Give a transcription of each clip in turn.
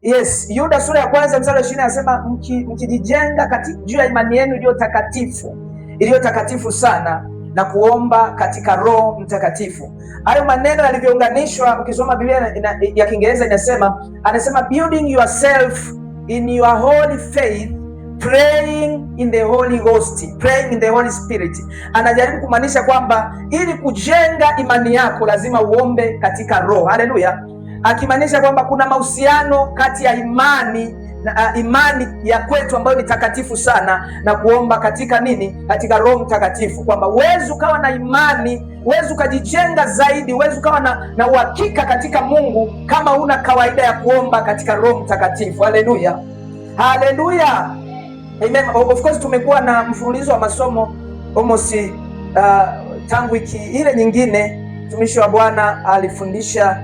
Yes, Yuda sura ya 1 mstari wa 20 anasema mkijijenga juu ya imani yenu iliyo takatifu sana na kuomba katika Roho Mtakatifu. Hayo maneno yalivyounganishwa, ukisoma Biblia ya Kiingereza anasema building yourself in your holy faith, praying in the Holy Ghost, praying in the Holy Spirit. Anajaribu kumaanisha kwamba ili kujenga imani yako lazima uombe katika Roho. Haleluya. Akimaanisha kwamba kuna mahusiano kati ya imani ya kwetu ambayo ni takatifu sana na kuomba katika nini? Katika Roho Mtakatifu. Kwamba uwezi ukawa na imani, uwezi ukajijenga zaidi, uwezi ukawa na uhakika katika Mungu kama una kawaida ya kuomba katika Roho Mtakatifu. Haleluya, haleluya, amen. Of course tumekuwa na mfululizo wa masomo almost tangu wiki ile nyingine mtumishi wa Bwana alifundisha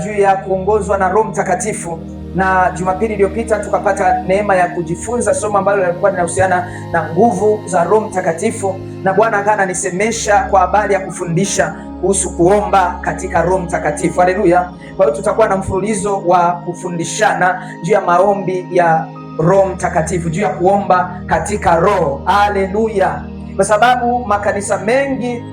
juu ya kuongozwa na Roho Mtakatifu, na Jumapili iliyopita tukapata neema ya kujifunza somo ambalo lilikuwa linahusiana na nguvu za Roho Mtakatifu, na Bwana akawa ananisemesha kwa habari ya kufundisha kuhusu kuomba katika Roho Mtakatifu. Haleluya. Kwa hiyo tutakuwa na mfululizo wa kufundishana juu ya maombi ya Roho Mtakatifu, juu ya kuomba katika Roho. Haleluya. Kwa sababu makanisa mengi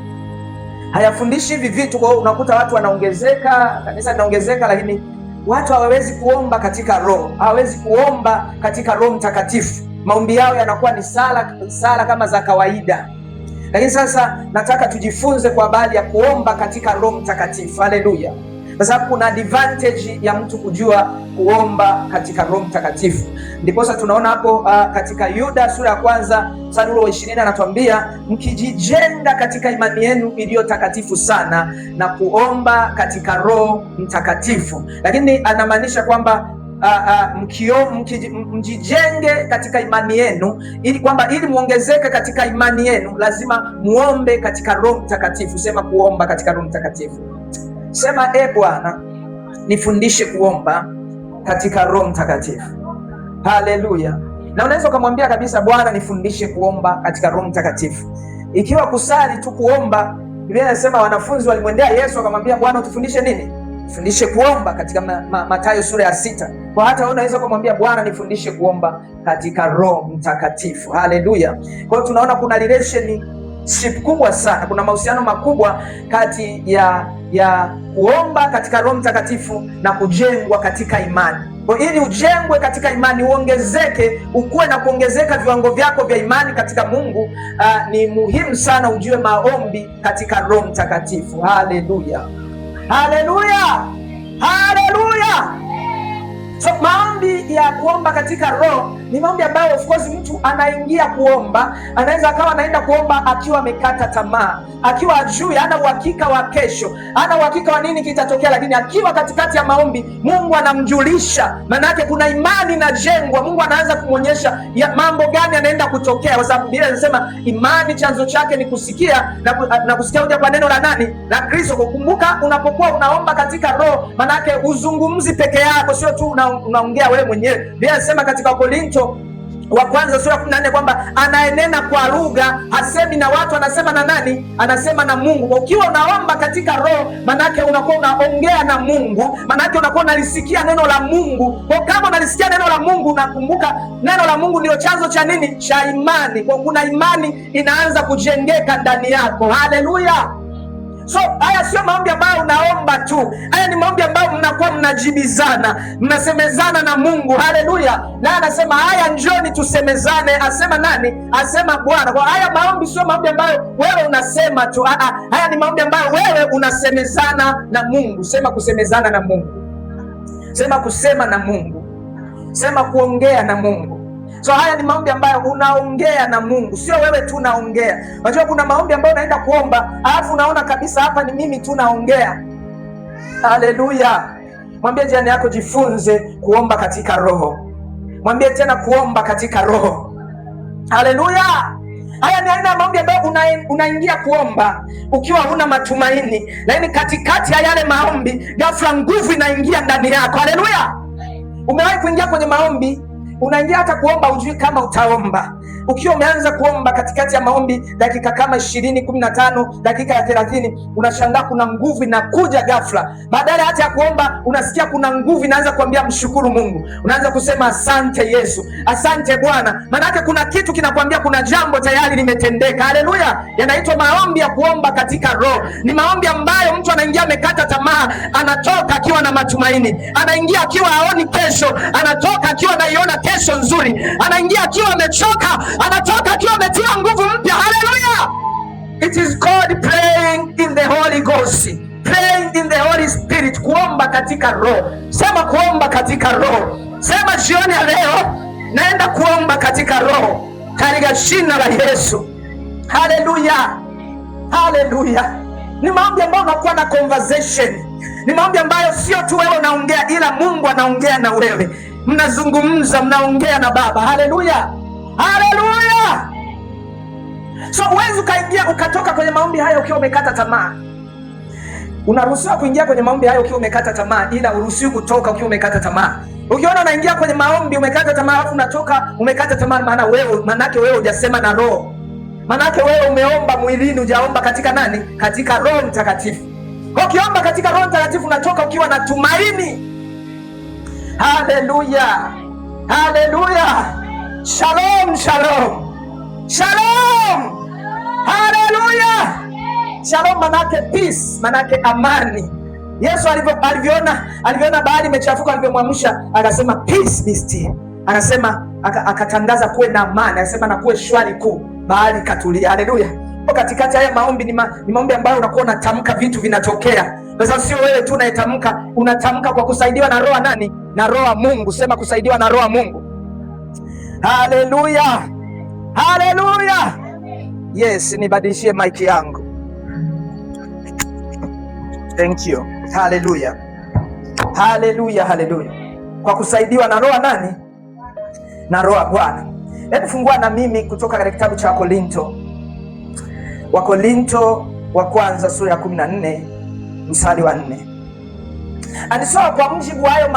hayafundishi hivi vitu, kwa hiyo unakuta watu wanaongezeka, kanisa linaongezeka, lakini watu hawawezi kuomba katika Roho, hawawezi kuomba katika Roho Mtakatifu. Maombi yao yanakuwa ni sala kama za kawaida. Lakini sasa nataka tujifunze kwa habari ya kuomba katika Roho Mtakatifu. Haleluya. Kwa sababu kuna advantage ya mtu kujua kuomba katika Roho Mtakatifu. Ndipo sasa tunaona hapo katika Yuda sura ya 1 mstari wa 20 anatuambia mkijijenga katika imani yenu iliyo takatifu sana na kuomba katika Roho Mtakatifu. Lakini anamaanisha kwamba mjijenge katika imani yenu ili muongezeke katika imani yenu lazima muombe katika Roho Mtakatifu. Sema kuomba katika Roho Mtakatifu. Sema Bwana nifundishe kuomba katika Roho Mtakatifu. Haleluya. Na unaweza kumwambia kabisa, Bwana nifundishe kuomba katika Roho Mtakatifu. Ikiwa kusali tu kuomba, Biblia inasema wanafunzi walimwendea Yesu wakamwambia, Bwana utufundishe nini? Fundishe kuomba katika Mathayo sura ya 6. Kwa hata unaweza kumwambia Bwana nifundishe kuomba katika Roho Mtakatifu. Haleluya. Kwa hiyo tunaona kuna relationship kubwa sana, kuna mahusiano makubwa kati ya kuomba katika Roho Mtakatifu na kujengwa katika imani. Kwa ili ujengwe katika imani, uongezeke, ukuwe na kuongezeka viwango vyako vya imani katika Mungu, ni muhimu sana ujue maombi katika Roho Mtakatifu. Haleluya. Haleluya. Haleluya. So maombi ya kuomba katika Roho ni maombi ambayo of course mtu anaingia kuomba, anaweza akawa anaenda kuomba akiwa amekata tamaa, akiwa ajui, hana uhakika wa kesho, hana uhakika wa nini kitatokea, lakini akiwa katikati ya maombi Mungu anamjulisha. Maana yake kuna imani inajengwa, Mungu anaanza kumwonyesha mambo gani yanaenda kutokea, kwa sababu Biblia inasema imani chanzo chake ni kusikia na kusikia hoja kwa neno la nani? La Kristo. Kukumbuka unapokuwa unaomba katika Roho, maana yake uzungumzi peke yako, sio tu unaongea wewe mwenyewe. Biblia inasema katika Korinto wa 1 sura 14 kwamba anayenena kwa lugha hasemi na watu, anasema na nani? Anasema na Mungu. Ukiwa unaomba katika Roho, manake unakuwa unaongea na Mungu, manake unakuwa unalisikia neno la Mungu. Kwa kama unalisikia neno la Mungu, unakumbuka neno la Mungu ndio chanzo cha nini? Cha imani. Kwa kuna imani inaanza kujengeka ndani yako. Haleluya. So haya sio maombi ambayo unaomba tu, haya ni maombi ambayo mnakuwa mnajibizana, mnasemezana na Mungu. Haleluya. Na anasema haya njoni tusemezane. Asema nani? Asema Bwana. Kwa haya maombi sio maombi ambayo wewe unasema tu, haya ni maombi ambayo wewe unasemezana na Mungu. Sema kusemezana na Mungu, sema kusema na Mungu, sema kuongea na Mungu. So haya ni maombi ambayo unaongea na Mungu, sio wewe tu unaongea. Unajua kuna maombi ambayo unaenda kuomba alafu unaona kabisa hapa ni mimi tu naongea. Haleluya. Mwambie jirani yako, jifunze kuomba katika Roho. Mwambie tena kuomba katika Roho. Haleluya. Haya ni aina ya maombi ambayo unaingia kuomba ukiwa huna matumaini, lakini katikati ya yale maombi ghafla nguvu inaingia ndani yako. Haleluya. Umewahi kuingia kwenye maombi, unaingia hata kuomba ujui kama utaomba, Ukiwa umeanza kuomba katikati ya maombi dakika kama 20, 15, dakika ya 30, unashangaa kuna nguvu inakuja ghafla. Badala hata ya kuomba unasikia kuna nguvu inaanza kuambia mshukuru Mungu. Unaanza kusema asante Yesu, asante Bwana. Maana kuna kitu kinakwambia kuna jambo tayari limetendeka. Haleluya! Yanaitwa maombi ya kuomba katika roho. Ni maombi ambayo mtu anaingia amekata tamaa, anatoka akiwa na matumaini. Anaingia akiwa haoni kesho, anatoka akiwa anaiona kesho nzuri. Anaingia akiwa amechoka, anatoka akiwa ametia nguvu mpya. Haleluya! It is called praying in the Holy Ghost, praying in the Holy Spirit, kuomba katika roho. Sema kuomba katika roho. Sema jioni ya leo naenda kuomba katika roho katika jina la Yesu. Haleluya, haleluya. Ni maombi ambayo unakuwa na conversation. Ni maombi ambayo sio tu wewe unaongea, ila Mungu anaongea na wewe. Mnazungumza, mnaongea na Baba. Haleluya, haleluya. So huwezi ukaingia ukatoka kwenye maombi haya ukiwa umekata tamaa. Unaruhusiwa kuingia kwenye maombi haya ukiwa umekata tamaa, ila uruhusiwi kutoka ukiwa umekata tamaa. Ukiona unaingia kwenye maombi umekata tamaa alafu unatoka umekata tamaa, maanake wewe hujasema na roho. Maanake wewe umeomba mwilini, hujaomba katika nani? Katika Roho Mtakatifu. Ukiomba katika Roho Mtakatifu unatoka ukiwa na tumaini. Haleluya, haleluya. Shalom, shalom, shalom. Haleluya. Shalom manake peace, manake amani. Yesu alivyoona bahari imechafuka, alivyomwamsha akasema peace be still. Akasema akatangaza kuwe na amani, akasema na kuwe shwari kuu, bahari katulia. Haleluya. Kwa katikati haya maombi ni maombi ambayo unakuwa unatamka vitu vinatokea. Sasa sio wewe tu unayetamka, unatamka kwa kusaidiwa na roho nani? Na roho wa Mungu. Sema kusaidiwa na roho wa Mungu. Haleluya, haleluya. Yes, nibadilishie mic yangu. Thank you. Haleluya, haleluya, haleluya. Kwa kusaidiwa na roho nani? Na roho wa Bwana. Hebu fungua na mimi kutoka katika kitabu cha Wakorinto wa kwanza sura ya 14 mstari wa 4. Alisoma kwa mjibu hayo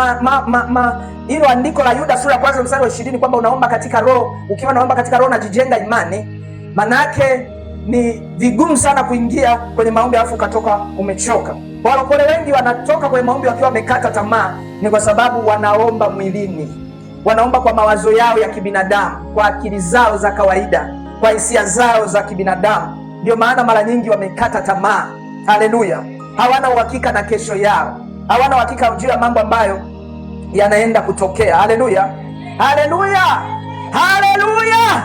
hilo andiko la Yuda sura ya kwanza mstari wa 20 kwamba unaomba katika roho. Ukiwa unaomba katika roho unajijenga imani. Manake ni vigumu sana kuingia kwenye maombi alafu ukatoka umechoka. Walokole wengi wanatoka kwenye maombi wakiwa wamekata tamaa, ni kwa sababu wanaomba mwilini. Wanaomba kwa mawazo yao ya kibinadamu, kwa akili zao za kawaida, kwa hisia zao za kibinadamu. Ndio maana mara nyingi wamekata tamaa. Haleluya. Hawana uhakika na kesho yao. Hawana uhakika juu ya mambo ambayo yanaenda kutokea. Haleluya, haleluya, haleluya.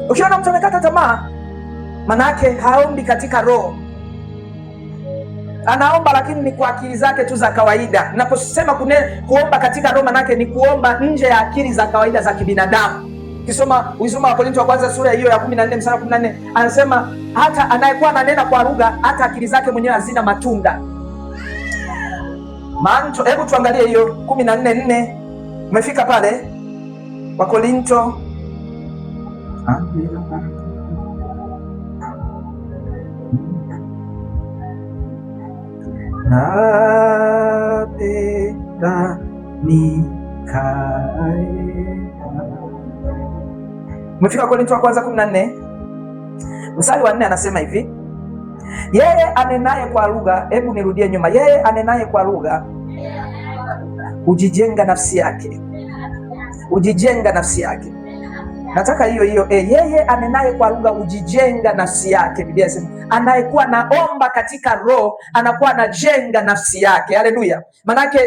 Ukiona mtu amekata tamaa, manake haombi katika roho. Anaomba lakini ni kwa akili zake tu za kawaida. Naposema kuomba katika roho, manake ni kuomba nje ya akili za kawaida za kibinadamu. Ukisoma Wakorintho wa kwanza sura hiyo ya 14 mstari 14, anasema hata anayekuwa ananena kwa lugha hata akili zake mwenyewe hazina matunda. Manto, hebu tuangalie hiyo 14:4. Umefika pale? Wakorintho napenda nikae. Umefika Wakorintho wa kwanza 14 mstari wa 4, anasema hivi: yeye anenaye kwa lugha, hebu nirudie nyuma. Yeye anenaye kwa lugha ujijenga nafsi yake, ujijenga nafsi yake. Nataka hiyo yeye anenaye kwa lugha ujijenga nafsi yake. Biblia inasema anayekuwa naomba katika roho anakuwa anajenga nafsi yake. Haleluya. Manake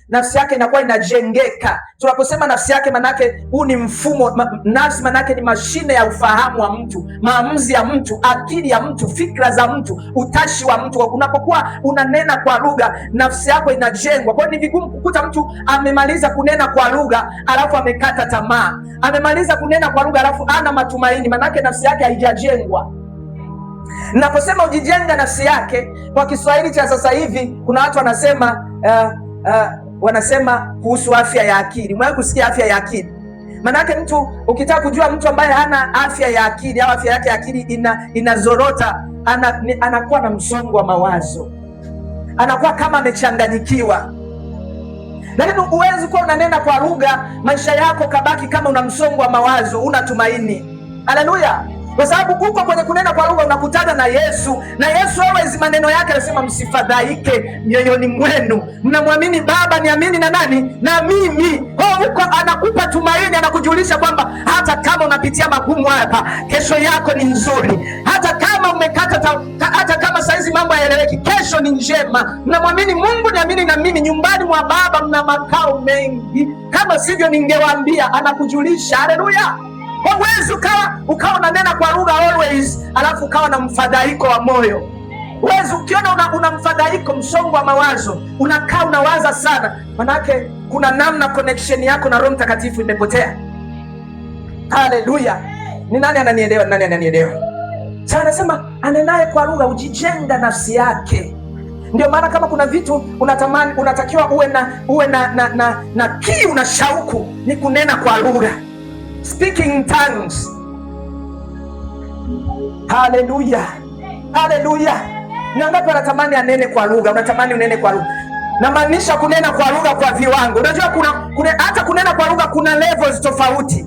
nafsi yake inakuwa inajengeka. Tunaposema nafsi yake, manake huu ni mfumo. Nafsi manake ni mashine ya ufahamu wa mtu, maamuzi ya mtu, akili ya mtu, fikra za mtu, utashi wa mtu. Unapokuwa unanena kwa lugha, nafsi yako inajengwa. Kwa hiyo ni vigumu kukuta mtu amemaliza kunena kwa lugha alafu amekata tamaa. Amemaliza kunena kwa lugha alafu ana matumaini, manake nafsi yake haijajengwa. Naposema ujijenga nafsi yake, kwa Kiswahili cha sasa hivi kuna watu wanasema kuhusu afya ya akili. Mwae kusikia afya ya akili? Manake mtu, ukitaka kujua mtu ambaye hana afya ya akili au afya yake ya akili inazorota, anakuwa na msongo wa mawazo, anakuwa kama amechanganyikiwa. Lakini huwezi kuwa unanena kwa lugha maisha yako kabaki kama una msongo wa mawazo, una tumaini. Haleluya! Kwa sababu uko kwenye kunena kwa lugha unakutana na Yesu, na Yesu always maneno yake anasema msifadhaike mioyoni mwenu, mnamwamini Baba, niamini na nani? Na mimi. Huko anakupa tumaini, anakujulisha kwamba hata kama unapitia magumu hapa, kesho yako ni nzuri. Hata kama umekata, hata kama saizi mambo hayaeleweki, kesho ni njema. Mnamwamini Mungu, niamini na mimi, nyumbani mwa Baba mna makao mengi, kama sivyo ningewaambia. Anakujulisha. Haleluya! Huwezi ukawa unanena kwa lugha always alafu ukawa na mfadhaiko wa moyo. Huwezi, ukiona una mfadhaiko, msongo wa mawazo, unakaa unawaza sana, manake kuna namna connection yako na Roho Mtakatifu imepotea. Haleluya! Ni nani ananielewa? Nani ananielewa? Sasa anasema anenaye kwa lugha ujijenga nafsi yake. Ndio maana kama kuna vitu unatamani, unatakiwa uwe na kiu na shauku, ni kunena kwa lugha, speaking in tongues. Haleluya, haleluya. Ni wangapi wanatamani anene kwa lugha? Unatamani unene kwa lugha? Namaanisha kunena kwa lugha kwa viwango. Unajua hata kunena kwa lugha kuna levels tofauti.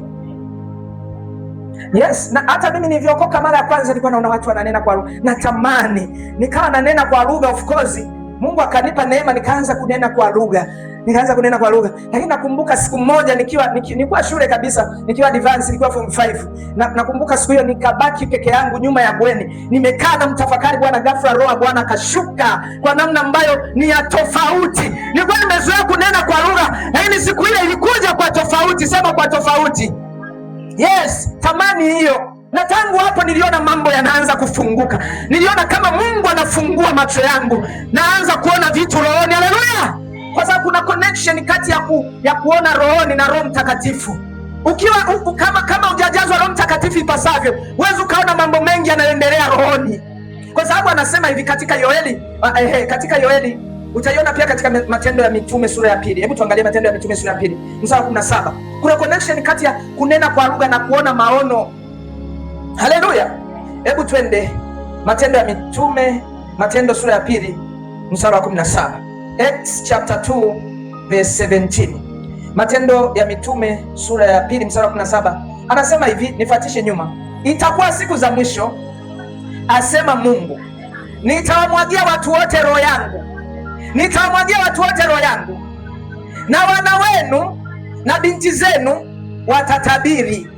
Yes, na hata mimi nilivyokoka mara ya kwanza nilikuwa naona watu wananena kwa lugha. Natamani nikawa nanena kwa lugha, of course Mungu akanipa neema nikaanza kunena kwa lugha. Lakini nakumbuka siku moja nilikuwa shule kabisa, nikiwa advance, nilikuwa form 5. Nakumbuka siku hiyo nikabaki peke yangu nyuma ya bweni. Nimekaa na mtafakari Bwana, ghafla Roho Bwana akashuka kwa namna ambayo ni ya tofauti. Nilikuwa nimezoea kunena kwa lugha, lakini siku ile ilikuja kwa tofauti. Sema kwa tofauti. Yes, tamani hiyo. Na tangu hapo niliona mambo yanaanza kufunguka. Niliona kama Mungu anafungua macho yangu, naanza kuona vitu rohoni. Haleluya! Kwa sababu kuna connection kati ya kuona rohoni na Roho Mtakatifu. Ukiwa kama hujajazwa Roho Mtakatifu ipasavyo, huwezi ukaona mambo mengi yanayoendelea rohoni. Kwa sababu anasema hivi katika Yoeli, utaiona pia katika Matendo ya Mitume sura ya 2. Hebu tuangalie Matendo ya Mitume sura ya 2 mstari wa 17. Kuna connection kati ya kunena kwa lugha na kuona maono. Haleluya! Hebu twende Matendo ya Mitume, Matendo sura ya 2 mstari wa 17. Acts chapter 2 verse 17. Matendo ya Mitume sura ya 2 mstari wa 17. Anasema hivi, nifuatishe nyuma. Itakuwa siku za mwisho, asema Mungu, nitawamwagia watu wote roho yangu. Nitawamwagia watu wote roho yangu, na wana wenu na binti zenu watatabiri,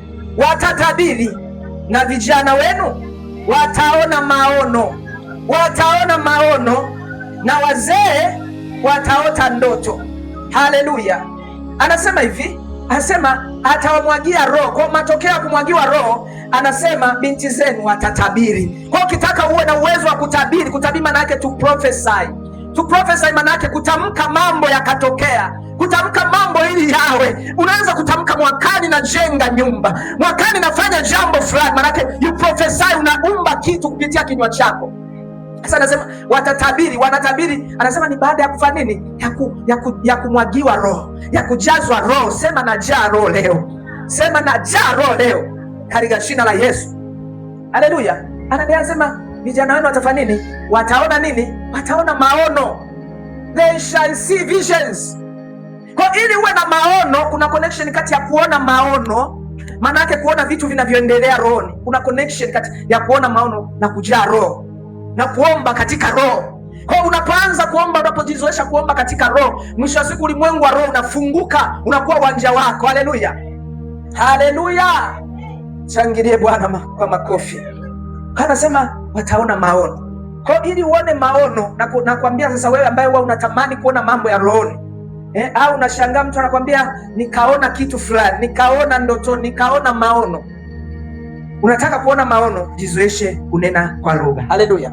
na vijana wenu wataona maono, na wazee wataota ndoto. Haleluya! Anasema hivi, anasema atawamwagia roho. Kwa matokeo ya kumwagiwa roho, anasema binti zenu watatabiri. Kwa ukitaka uwe na uwezo wa kutabiri maana yake to prophesy maana yake kutamka mambo yakatokea, kutamka mambo ili yawe. Unaanza kutamka mwakani najenga nyumba, mwakani nafanya jambo fulani, maana yake you prophesy, unaumba kitu kupitia kinywa chako. Sasa anasema wanatabiri, anasema ni baada ya kufanya nini? Ya kumwagiwa roho, ya kujazwa roho. Sema najaa roho leo, sema najaa roho leo katika jina la Yesu. Haleluya! Anasema vijana wenu watafanya nini? Wataona nini? Wataona maono. They shall see visions. Kwa ili uwe na maono, kuna connection kati ya kuona maono, maana yake kuona vitu vinavyoendelea rohoni. Kuna connection kati ya kuona maono na kujaa roho na kuomba katika roho. Kwa unapoanza kuomba, unapojizoesha kuomba katika roho, mwisho wa siku ulimwengu wa roho unafunguka, unakuwa uwanja wako. Haleluya, haleluya! Shangilie Bwana kwa makofi. Anasema wataona maono. Kwa ili uone maono, na kuambia sasa, wewe ambaye wewe unatamani kuona mambo ya rohoni, au unashangaa mtu anakuambia nikaona kitu fulani, nikaona ndoto, nikaona maono. Unataka kuona maono, jizoeshe kunena kwa lugha. Haleluya!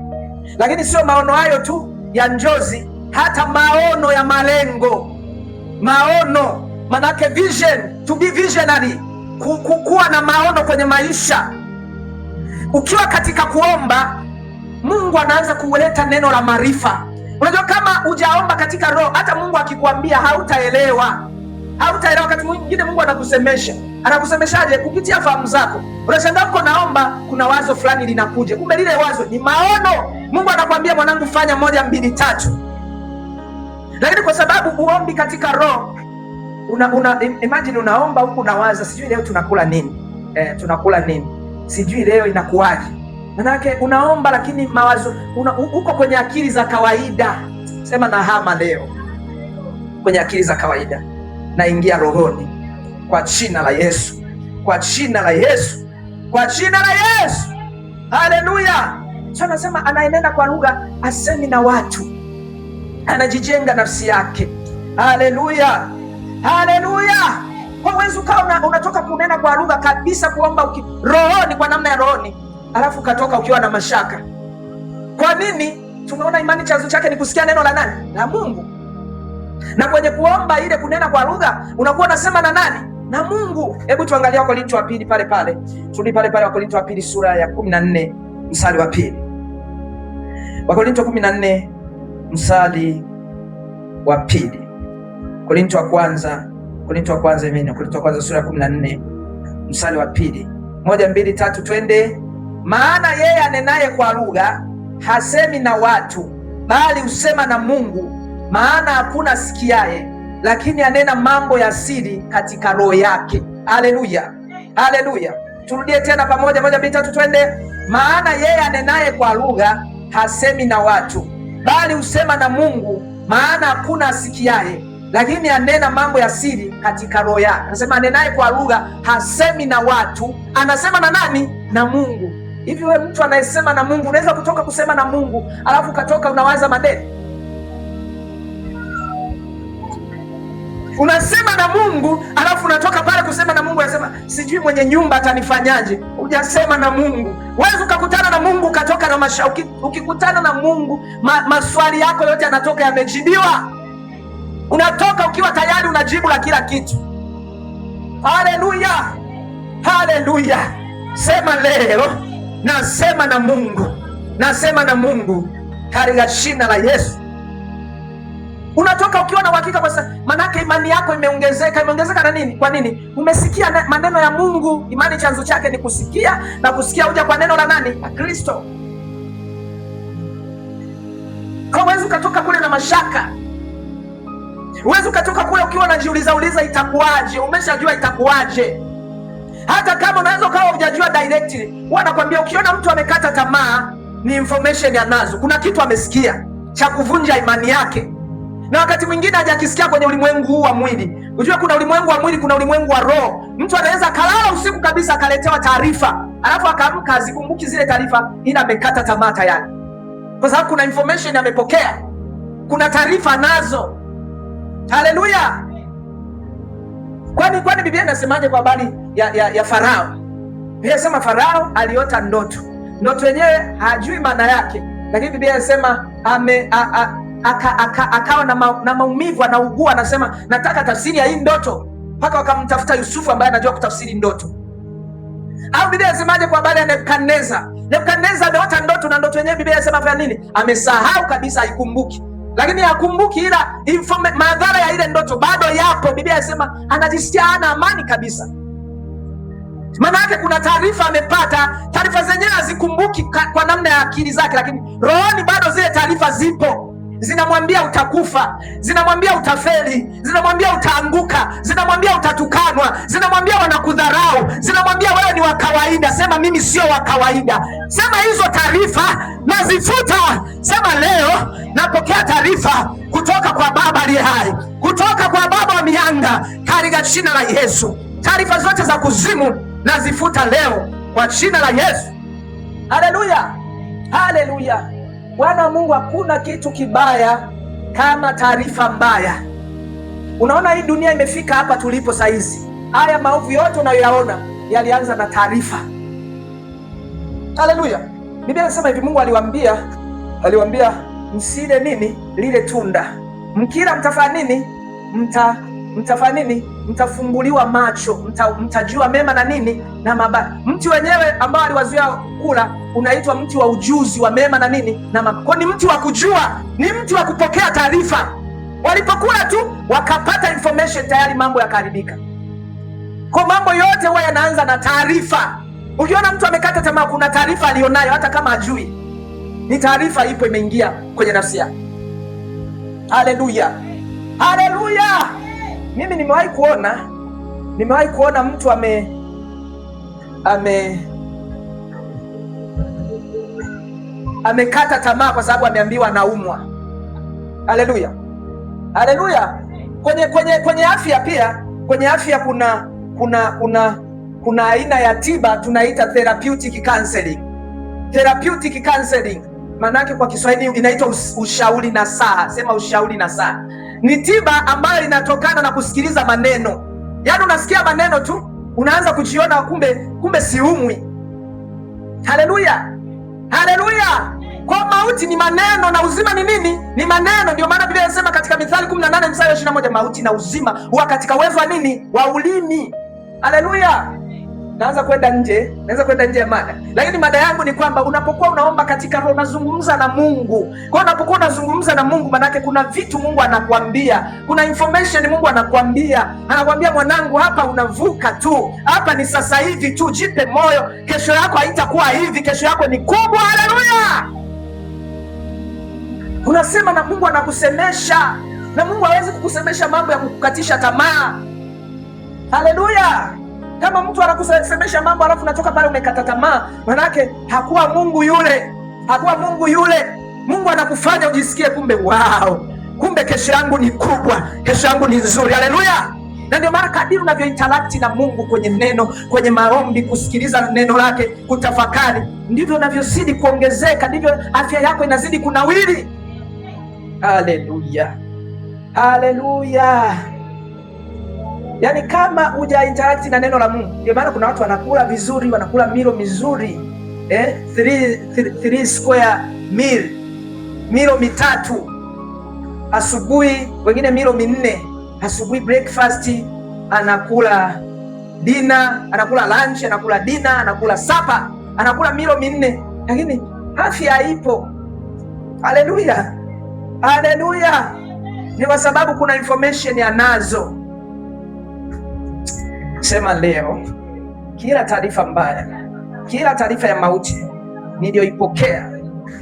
Lakini sio maono hayo tu ya njozi, hata maono ya malengo. Maono manake vision, to be visionary, kuwa na maono kwenye maisha. Ukiwa katika kuomba, Mungu anaanza kuleta neno la maarifa. Unajua kama hujaomba katika roho, hata Mungu akikuambia hautaelewa. Wakati mwingine Mungu anakusemesha. Anakusemeshaje? Kupitia fahamu zako. Unashangaa uko naomba, kuna wazo fulani linakuja, kumbe lile wazo ni maono. Mungu anakuambia, mwanangu, fanya 1, 2, 3. Lakini kwa sababu uombi katika roho, imagine unaomba huku unawaza sijui leo tunakula nini, tunakula nini, sijui leo inakuwaje. Manake unaomba lakini mawazo uko kwenye akili za kawaida. Sema nahama leo kwenye akili za kawaida, naingia rohoni kwa jina la Yesu, kwa jina la Yesu, kwa jina la Yesu. Haleluya! So anasema anaenenda kwa lugha asemi na watu, anajijenga nafsi yake. Haleluya, haleluya. Kwa uwezo ukawa unatoka kunena kwa lugha kabisa, kuomba rohoni, kwa namna ya rohoni, alafu ukatoka ukiwa na mashaka. Kwa nini? Tumeona imani chanzo chake ni kusikia neno la nani? La Mungu. Na kwenye kuomba ile kunena kwa lugha unakuwa unasema na nani? Na Mungu. Hebu tuangalie Wakorintho wa pili pale. Turudi pale Wakorintho wa pili sura ya 14 mstari wa pili. Wakorintho 14 mstari wa pili. Korinto wa kwanza sura ya 14 mstari wa pili. 1, 2, 3 twende. Maana yeye anenaye kwa lugha hasemi na watu, bali husema na Mungu, maana hakuna sikiaye, lakini anena mambo ya siri katika roho yake. Haleluya, haleluya. Turudie tena pamoja, 1, 2, 3 twende. Maana yeye anenaye kwa lugha hasemi na watu, bali husema na Mungu, maana hakuna asikiaye, lakini anena mambo ya siri katika roho yake. Anasema anenaye kwa lugha hasemi na watu, anasema na nani? Na Mungu. Hivi wewe mtu anayesema na Mungu, unaweza kutoka kusema na Mungu alafu ukatoka unawaza madeni? Unasema na Mungu alafu unatoka pale kusema na Mungu, unasema sijui mwenye nyumba atanifanyaje. Hujasema na Mungu. Wewe ukakutana na Mungu ukatoka na mashauki. Ukikutana na Mungu maswali yako yote yanatoka yamejibiwa. Unatoka ukiwa tayari unajibu la kila kitu. Haleluya, haleluya. Sema leo nasema na Mungu, nasema na Mungu katika jina la Yesu. Unatoka ukiwa na uhakika, kwa sababu manake imani yako imeongezeka. Imeongezeka na nini? Kwa nini? Umesikia maneno ya Mungu. Imani chanzo chake ni kusikia, na kusikia huja kwa neno la nani? La Kristo. Kwa uwezo ukatoka kule na mashaka. Uwezo ukatoka kule ukiwa unajiuliza itakuwaje. Umeshajua itakuwaje. Hata kama unaweza ukawa hujajua directly. Wanakuambia ukiona mtu amekata tamaa, ni information anazo. Kuna kitu amesikia cha kuvunja imani yake. Na wakati mwingine hajakisikia kwenye ulimwengu huu wa mwili. Unajua kuna ulimwengu wa mwili, kuna ulimwengu wa roho. Mtu anaweza kalala usiku kabisa akaletewa taarifa, alafu akaamka azikumbuki zile taarifa, ila amekata tamaa tayari. Kwa sababu kuna information amepokea. Kuna taarifa nazo. Haleluya. Kwani Biblia inasemaje kwa habari ya Farao? Biblia inasema Farao aliota ndoto. Ndoto yenyewe hajui maana yake, lakini Biblia inasema akawa na maumivu, anaugua, anasema nataka tafsiri ya hii ndoto, mpaka wakamtafuta Yusufu ambaye anajua kutafsiri ndoto. Au Biblia inasemaje kwa habari ya Nebukadneza? Nebukadneza ameota ndoto, na ndoto yenyewe Biblia inasema fanya nini? Amesahau kabisa, haikumbuki. Lakini hakumbuki, ila madhara ya ile ndoto bado yapo. Biblia inasema anajisikia hana amani kabisa. Maana yake kuna taarifa amepata, taarifa zenyewe hazikumbuki kwa namna ya akili zake, lakini rohoni bado zile taarifa zipo. Zinamwambia utakufa, zinamwambia utafeli, zinamwambia utaanguka, zinamwambia utatukanwa, zinamwambia wanakudharau, zinamwambia wewe ni wa kawaida. Sema mimi sio wa kawaida. Sema hizo taarifa nazifuta. Sema leo napokea taarifa kutoka kwa Baba aliye hai, kutoka kwa Baba wa mianga, katika jina la Yesu. Taarifa zote za kuzimu nazifuta leo kwa jina la Yesu. Haleluya, haleluya. Bwana wa Mungu, hakuna kitu kibaya kama taarifa mbaya. Unaona hii dunia imefika hapa tulipo saizi. Haya maovu yote unayoyaona yalianza na taarifa. Haleluya. Biblia inasema hivi, Mungu aliwaambia msile nini? Lile tunda. Mkila mtafanya nini? Mtafanya nini? Mtafumbuliwa macho, mtajua mema na nini na mabaya. Mti wenyewe ambao aliwazuia kula unaitwa mti wa ujuzi wa mema na nini na mabaya. Kwa ni mti wa kujua, ni mti wa kupokea taarifa. Walipokula tu wakapata information, tayari mambo yakaharibika. Kwa mambo yote huwa yanaanza na taarifa. Ukiona mtu amekata tamaa, kuna taarifa alionayo, hata kama hajui. Ni taarifa ipo imeingia kwenye nafsi yake. Haleluya. Haleluya! Mimi nimewahi kuona mtu amekata tamaa kwa sababu ameambiwa anaumwa. Haleluya, haleluya! Kwenye afya pia, kwenye afya kuna aina ya tiba tunaita therapeutic counseling. Therapeutic counseling maanake kwa Kiswahili inaitwa ushauri nasaha. Sema ushauri nasaha. Ni tiba ambayo inatokana na kusikiliza maneno. Yaani unasikia maneno tu unaanza kujiona kumbe siumwi. Haleluya, haleluya! Kwa mauti ni maneno na uzima ni nini? Ni maneno. Ndio maana Biblia inasema katika Mithali 18 mstari 21, mauti na uzima huwa katika uwezo wa nini? Wa ulimi. Haleluya! Naweza kwenda nje ya mada, lakini mada yangu ni kwamba unapokuwa unaomba katika roho unazungumza na Mungu. Kwa unapokuwa unazungumza na Mungu, manake kuna vitu Mungu anakuambia, kuna information Mungu anakuambia mwanangu, hapa unavuka tu, hapa ni sasa hivi tu, jipe moyo, kesho yako haitakuwa hivi, kesho yako ni kubwa. Haleluya! Unasema na Mungu anakusemesha, na Mungu hawezi kukusemesha mambo ya kukukatisha tamaa. Haleluya! Kama mtu anakusemesha mambo alafu natoka pale umekata tamaa, manake hakuwa Mungu yule. Mungu anakufanya ujisikie kumbe, wow, kumbe kesho yangu ni kubwa, kesho yangu ni nzuri. Haleluya! Na ndio maana kadiri unavyo interact na Mungu kwenye neno, kwenye maombi, kusikiliza neno lake, kutafakari, ndivyo unavyozidi kuongezeka, ndivyo afya yako inazidi kunawiri. Haleluya, haleluya! Yaani kama huja interact na neno la Mungu, ndio maana kuna watu wanakula vizuri, wanakula milo mizuri, 3 square meal, milo mitatu asubuhi, wengine milo 4 asubuhi, breakfast, anakula dinner, anakula lunch, anakula dinner, anakula supper, anakula milo 4, lakini afya haipo. Haleluya, haleluya! Ni kwa sababu kuna information anazo. Sema leo, kila taarifa mbaya, kila taarifa ya mauti niliyoipokea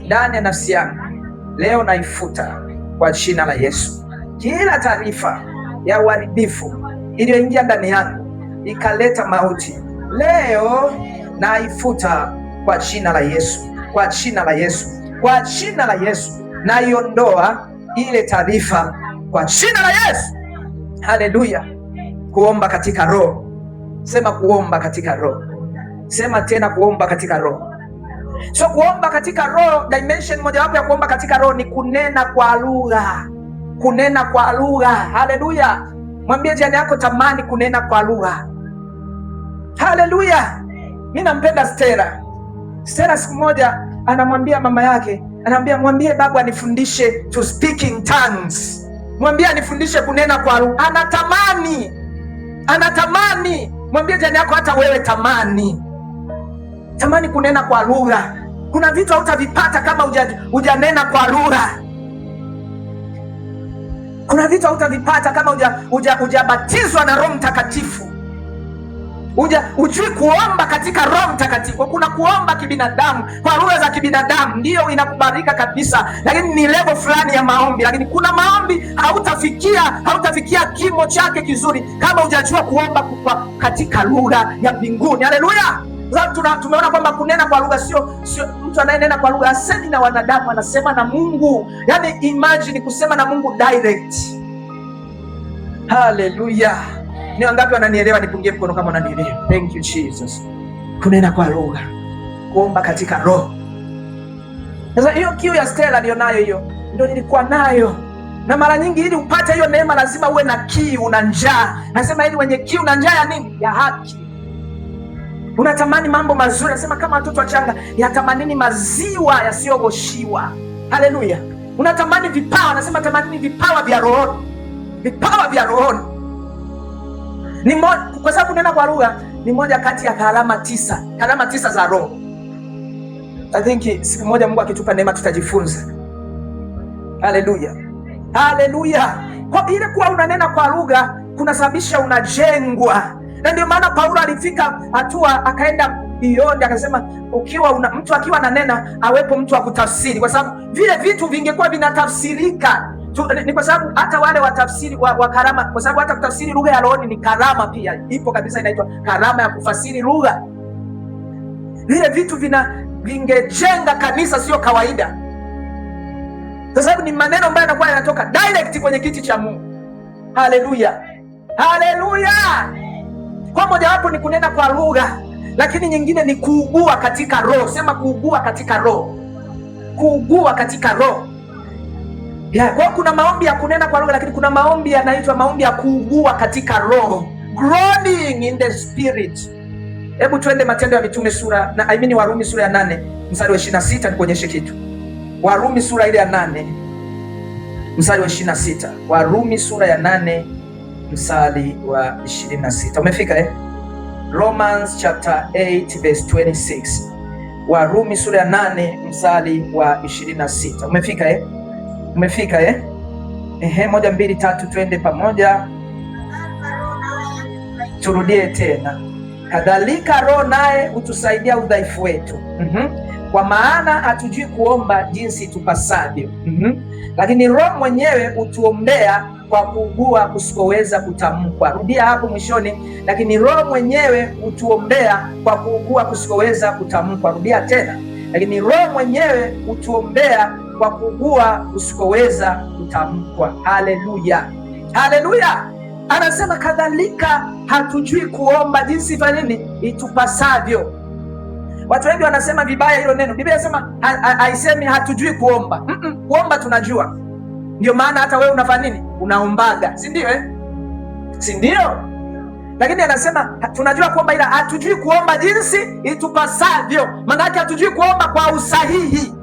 ndani ya nafsi yangu, leo naifuta kwa jina la Yesu. Kila taarifa ya uharibifu iliyoingia ndani yangu ikaleta mauti, leo naifuta kwa jina la Yesu, kwa jina la Yesu, kwa jina la Yesu. Naiondoa ile taarifa kwa jina la Yesu. Haleluya! Kuomba katika roho. Sema kuomba katika roho. Sema tena kuomba katika roho. So kuomba katika roho, dimension mojawapo ya kuomba katika roho ni kunena kwa lugha. Kunena kwa lugha. Haleluya! Mwambie jirani yako, tamani kunena kwa lugha. Haleluya! Mimi nampenda Stella. Stella siku moja anamwambia mama yake, mwambie babu anifundishe to speak in tongues. Mwambie anifundishe kunena kwa lugha. Anatamani. Mwambie jirani yako, hata wewe tamani kunena kwa lugha. Kuna vitu hautavipata kama hujanena kwa lugha. Kuna vitu hautavipata kama hujabatizwa na Roho Mtakatifu. Ujui kuomba katika Roho Mtakatifu. Kuna kuomba kibinadamu, kwa lugha za kibinadamu, ndio inakubalika kabisa, lakini ni level fulani ya maombi. Lakini kuna maombi hautafikia kimo chake kizuri kama hujajua kuomba katika lugha ya mbinguni. Haleluya! Tumeona kwamba kunena kwa lugha sio mtu anayenena kwa lugha asemi na wanadamu, anasema na Mungu. Yaani imagine kusema na Mungu direct. Haleluya! Ni wangapi wananielewa? Nipungie mkono kama wananielewa. Thank you Jesus. Kunena kwa lugha, kuomba katika roho. Sasa hiyo kiu ya Stella alionayo, hiyo ndio nilikuwa nayo. Na mara nyingi ili upate hiyo neema lazima uwe na kiu na njaa. Nasema ili wenye kiu na njaa ya nini? Ya haki. Unatamani mambo mazuri. Nasema kama watoto wachanga, yatamanini maziwa yasiyogoshiwa. Haleluya. Unatamani vipawa. Nasema tamanini vipawa vya rohoni. Vipawa vya rohoni. Kwa sababu nena kwa lugha ni moja kati ya karama 9 za roho. I think siku moja Mungu akitupa neema tutajifunza. Haleluya, haleluya. Kwa ile kuwa unanena kwa lugha kunasababisha unajengwa, na ndio maana Paulo alifika hatua akaenda beyond, akasema mtu akiwa ananena awepo mtu wa kutafsiri, kwa sababu vile vitu vingekuwa vinatafsirika Ni kwa sababu hata wale watafsiri wa karama, kwa sababu hata kutafsiri lugha ya rohoni ni karama pia, ipo kabisa, inaitwa karama ya kufasiri lugha. Vile vitu vingejenga kanisa, sio kawaida, kwa sababu ni maneno ambayo yanakuwa yanatoka direct kwenye kiti cha Mungu. Haleluya, haleluya. Kwa mojawapo ni kunena kwa lugha, lakini nyingine ni kuugua katika roho. Sema kuugua katika roho, kuugua katika roho. Kwa kuna maombi ya kunena kwa lugha, lakini kuna maombi yanaitwa maombi ya kuugua katika roho, groaning in the spirit. Hebu tuende Matendo ya Mitume Warumi sura ya 8 mstari wa 26, nikuonyeshe kitu. Warumi sura ile ya 8 mstari wa 26. Warumi sura ya 8 mstari wa 26. Umefika Romans chapter 8 verse 26. Warumi sura ya 8 mstari wa 26. Umefika Umefika 1 2 3, twende pamoja. Turudie tena. Kadhalika Roho naye hutusaidia udhaifu wetu. Kwa maana hatujui kuomba jinsi tupasavyo. Lakini Roho mwenyewe hutuombea kwa kuugua kusikoweza kutamkwa. Rudia hapo mwishoni. Lakini Roho mwenyewe hutuombea kwa kuugua kusikoweza kutamkwa. Rudia tena. Lakini Roho mwenyewe hutuombea kwa kuugua kusikoweza kutamkwa. Haleluya, haleluya. Anasema kadhalika hatujui kuomba jinsi itupasavyo. Watu wengi wanasema vibaya hilo neno. Biblia inasema haisemi hatujui kuomba. Kuomba tunajua. Ndio maana hata wewe unafanya nini? Unaombaga, si ndio si ndio? Lakini anasema tunajua kuomba, ila hatujui kuomba jinsi itupasavyo. Maana yake hatujui kuomba kwa usahihi.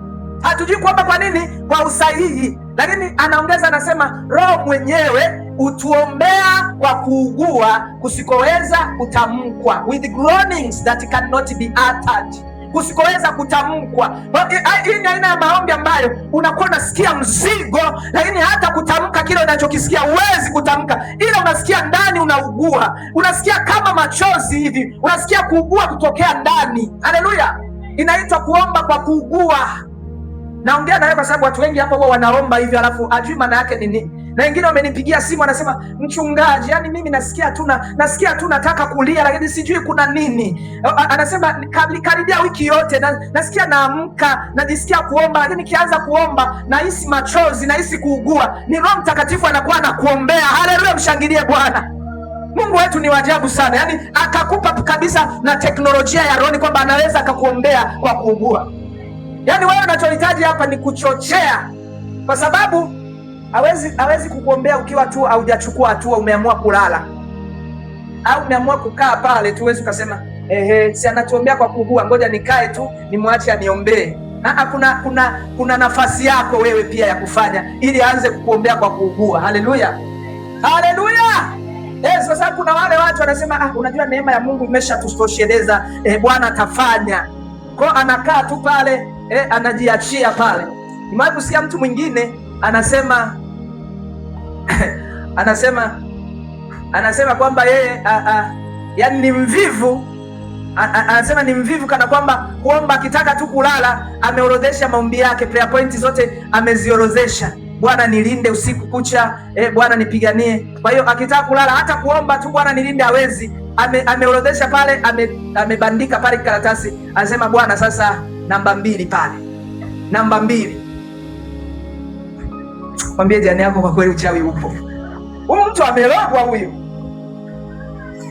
Hatujui kuomba kwa nini? Kwa usahihi. Lakini anaongeza, anasema Roho mwenyewe hutuombea kwa kuugua kusikoweza kutamkwa, with groanings that cannot be uttered, kusikoweza kutamkwa. Hii ni aina ya maombi ambayo unakuwa unasikia mzigo, lakini hata kutamka kile unachokisikia huwezi kutamka, ila unasikia ndani unaugua, unasikia kama machozi hivi, unasikia kuugua kutokea ndani. Haleluya, inaitwa kuomba kwa kuugua. Naongea na wewe kwa sababu watu wengi hapa huwa wanaomba hivi alafu ajui maana yake nini. Na wengine wamenipigia simu wanasema, mchungaji, yani mimi nasikia tu nataka kulia, lakini sijui kuna nini. Anasema karibia wiki yote nasikia naamka, najisikia kuomba, lakini nikianza kuomba nahisi machozi, nahisi kuugua. Ni Roho Mtakatifu anakuwa anakuombea. Haleluya, mshangilie Bwana. Mungu wetu ni wajabu sana. Yani akakupa kabisa na teknolojia ya roho kwamba anaweza akakuombea kwa kuugua. Yaani wewe unachohitaji hapa ni kuchochea, kwa sababu hawezi kukuombea ukiwa tu haujachukua hatua, umeamua kulala au umeamua kukaa pale tu. Huwezi ukasema si anatuombea kwa kuugua, ngoja nikae tu nimwache aniombee. Kuna nafasi yako wewe pia ya kufanya ili aanze kukuombea kwa kuugua. Haleluya, haleluya. Kwa sababu kuna wale watu wanasema unajua neema ya Mungu imeshatutosheleza, Bwana atafanya. Kwa anakaa tu pale anajiachia pale. Nimewahi kusikia mtu mwingine anasema anasema kwamba yeye yani ni mvivu. Anasema ni mvivu kana kwamba kuomba, akitaka tu kulala ameorodhesha maombi yake, prayer point zote ameziorodhesha. Bwana nilinde usiku kucha, Bwana nipiganie. Kwa hiyo akitaka kulala, hata kuomba tu Bwana nilinde hawezi. Ameorodhesha pale, amebandika pale karatasi, anasema Bwana sasa namba 2 pale, namba 2. Mwambie jirani yako, kwa kweli uchawi upo. Huyu mtu amerogwa huyu.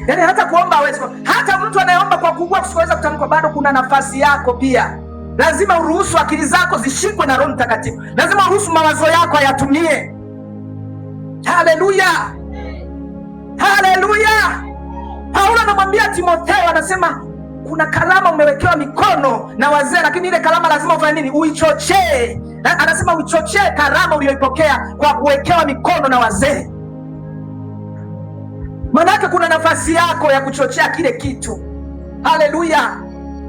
Yaani hata kuomba hawezi. Hata mtu anayeomba kwa kuugua kusikoweza kutamka, bado kuna nafasi yako pia. Lazima uruhusu akili zako zishikwe na Roho Mtakatifu. Lazima uruhusu mawazo yako ayatumie. Haleluya, haleluya. Paulo anamwambia Timotheo, anasema kuna kalama umewekewa mikono na wazee, lakini ile kalama lazima ufanye nini? Uichochee. Anasema uichochee karama uliyoipokea kwa kuwekewa mikono na wazee. Maana kuna nafasi yako ya kuchochea kile kitu. Haleluya.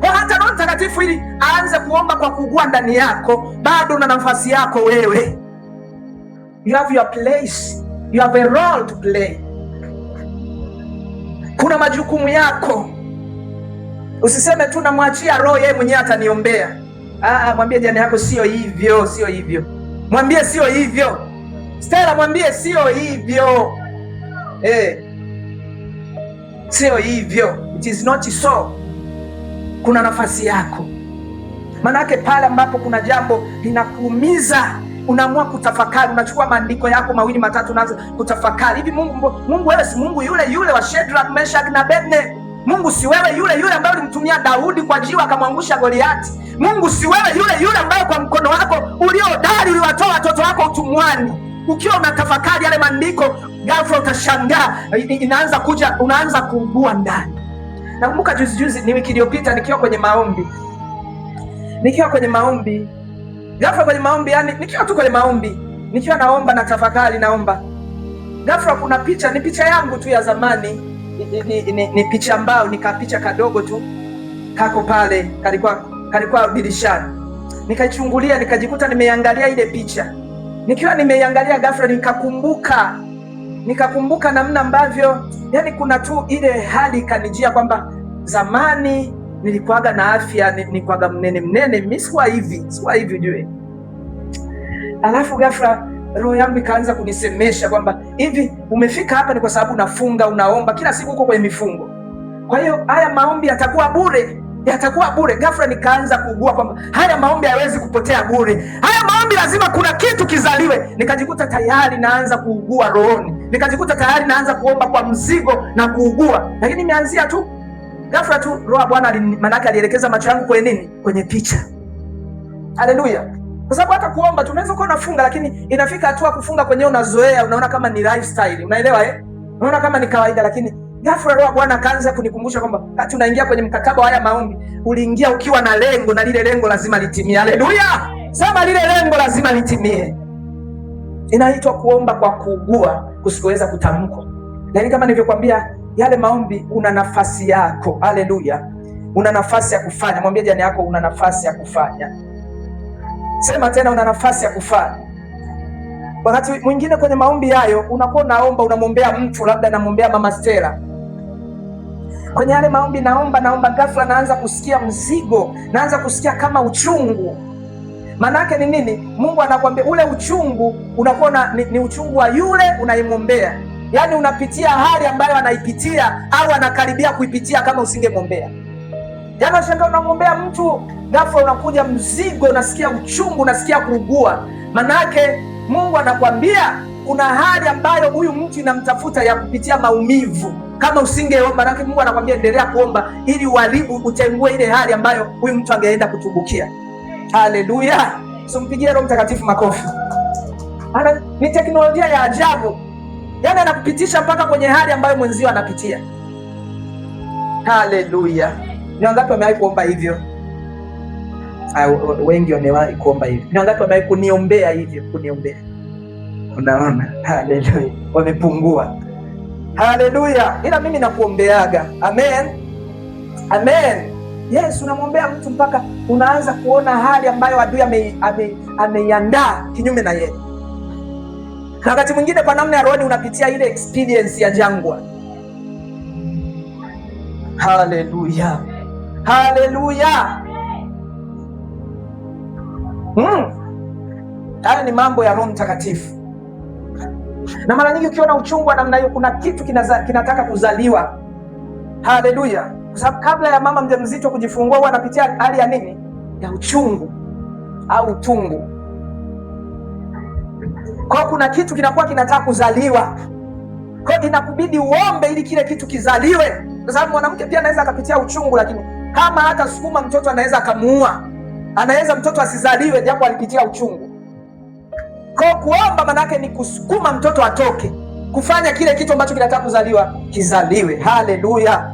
Kwa hata Roho Mtakatifu ili aanze kuomba kwa kuugua ndani yako, bado una nafasi yako wewe. You have your place. You have a role to play. Kuna majukumu yako. Usiseme tu namwachia Roho, yeye mwenyewe ataniombea. Mwambie jirani yako, sio hivyo, sio hivyo. Mwambie sio hivyo. Stella, mwambie sio hivyo. Sio hivyo. It is not so. Kuna nafasi yako. Manake pale ambapo kuna jambo linakuumiza, unaamua kutafakari, unachukua maandiko yako mawili matatu, unaanza kutafakari. Hivi Mungu wewe si Mungu yule wa Shadrach, Meshach na Abednego? Mungu si wewe yule ambaye ulimtumia Daudi kwa jiwe akamwangusha Goliati? Mungu si wewe yule ambaye kwa mkono wako uliohodari uliwatoa watoto wako utumwani? Ukiwa unatafakari yale maandiko, ghafla utashangaa unaanza kuugua ndani. Nakumbuka juzi ni wiki iliyopita nikiwa kwenye maombi, ghafla kwenye maombi, yani nikiwa tu kwenye maombi, nikiwa naomba na tafakari, ghafla kuna picha, ni picha yangu tu ya zamani, ni picha ambayo nikapicha kadogo tu kako pale, kalikuwa dirishani. Nikaichungulia, nikajikuta nimeiangalia ile picha. Nikiwa nimeiangalia, ghafla nikakumbuka namna ambavyo, yani kuna tu ile hali kanijia kwamba zamani nilikuwaga na afya, nilikuwaga mnene, mimi sikuwa hivi ujue. Alafu ghafla roho yangu ikaanza kunisemesha kwamba hivi umefika hapa ni kwa sababu unafunga, unaomba kila siku, uko kwenye mifungo. Kwa hiyo haya maombi yatakuwa bure. Ghafla nikaanza kuugua kwamba haya maombi hayawezi kupotea bure. Haya maombi lazima kuna kitu kizaliwe. Nikajikuta tayari naanza kuugua rohoni. Nikajikuta tayari naanza kuomba kwa mzigo na kuugua. Lakini nimeanzia tu ghafla tu roho ya Bwana manake alielekeza macho yangu kwenye nini? Kwenye picha. Haleluya. Kwa sababu hata kuomba tunaweza kuwa nafunga, lakini inafika hatua kufunga kwenyewe unazoea, unaona kama ni lifestyle. Unaelewa Unaona kama ni kawaida, lakini ghafla roho Bwana akaanza kunikumbusha kwamba wakati unaingia kwenye mkataba wa haya maombi, uliingia ukiwa na lengo, na lile lengo lazima litimie. Haleluya. Sema lile lengo lazima litimie. Inaitwa kuomba kwa kuugua kusikoweza kutamkwa. Yaani kama nilivyokuambia, yale maombi una nafasi yako. Haleluya. Una nafasi ya kufanya. Mwambie jirani yako una nafasi ya kufanya. Sema tena una nafasi ya kufanya. Wakati mwingine kwenye maombi hayo unakuwa unaomba, unamwombea mtu, labda namwombea Mama Stella. Kwenye yale maombi naomba, ghafla naanza kusikia mzigo, naanza kusikia kama uchungu. Manake ni nini? Mungu anakuambia ule uchungu unakuwa ni uchungu wa yule unayemwombea. Yaani unapitia hali ambayo anaipitia au anakaribia kuipitia kama usingemwombea. Yaani unashangaa unamwombea mtu, ghafla unakuja mzigo, unasikia uchungu, unasikia kuugua. Manake Mungu anakuambia kuna hali ambayo huyu mtu inamtafuta ya kupitia maumivu kama usingeomba. Manake Mungu anakuambia endelea kuomba ili uharibu, utengue ile hali ambayo huyu mtu angeenda kutumbukia. Haleluya. Mpigie Roho Mtakatifu makofi. Ni teknolojia ya ajabu. Yaani anakupitisha mpaka kwenye hali ambayo mwenzio anapitia. Haleluya. Ni wangapi wamewahi kuomba hivyo? Wengi wamewahi kuomba hivyo. Ni wangapi wamewahi kuniombea hivyo? Unaona? Haleluya. Wamepungua. Haleluya. Ila mimi nakuombeaga. Amen. Yes, unamwombea mtu mpaka unaanza kuona hali ambayo adui ameiandaa kinyume na yeye. Na wakati mwingine kwa namna ya roho unapitia ile experience ya jangwa. Haleluya. Haya ni mambo ya Roho Mtakatifu. Na mara nyingi ukiona uchungu wa namna hiyo, kuna kitu kinataka kuzaliwa. Haleluya. Kwa sababu kabla ya mama mjamzito kujifungua huwa anapitia hali ya nini? Ya uchungu au utungu. Kwa kuna kitu kinakuwa kinataka kuzaliwa. Kwa inakubidi uombe ili kile kitu kizaliwe. Kwa sababu mwanamke pia anaweza akapitia uchungu, lakini kama hata sukuma mtoto anaweza akamuua. Anaweza mtoto asizaliwe japo alipitia uchungu. Kwa kuomba manake ni kusukuma mtoto atoke, kufanya kile kitu ambacho kinataka kuzaliwa kizaliwe. Haleluya.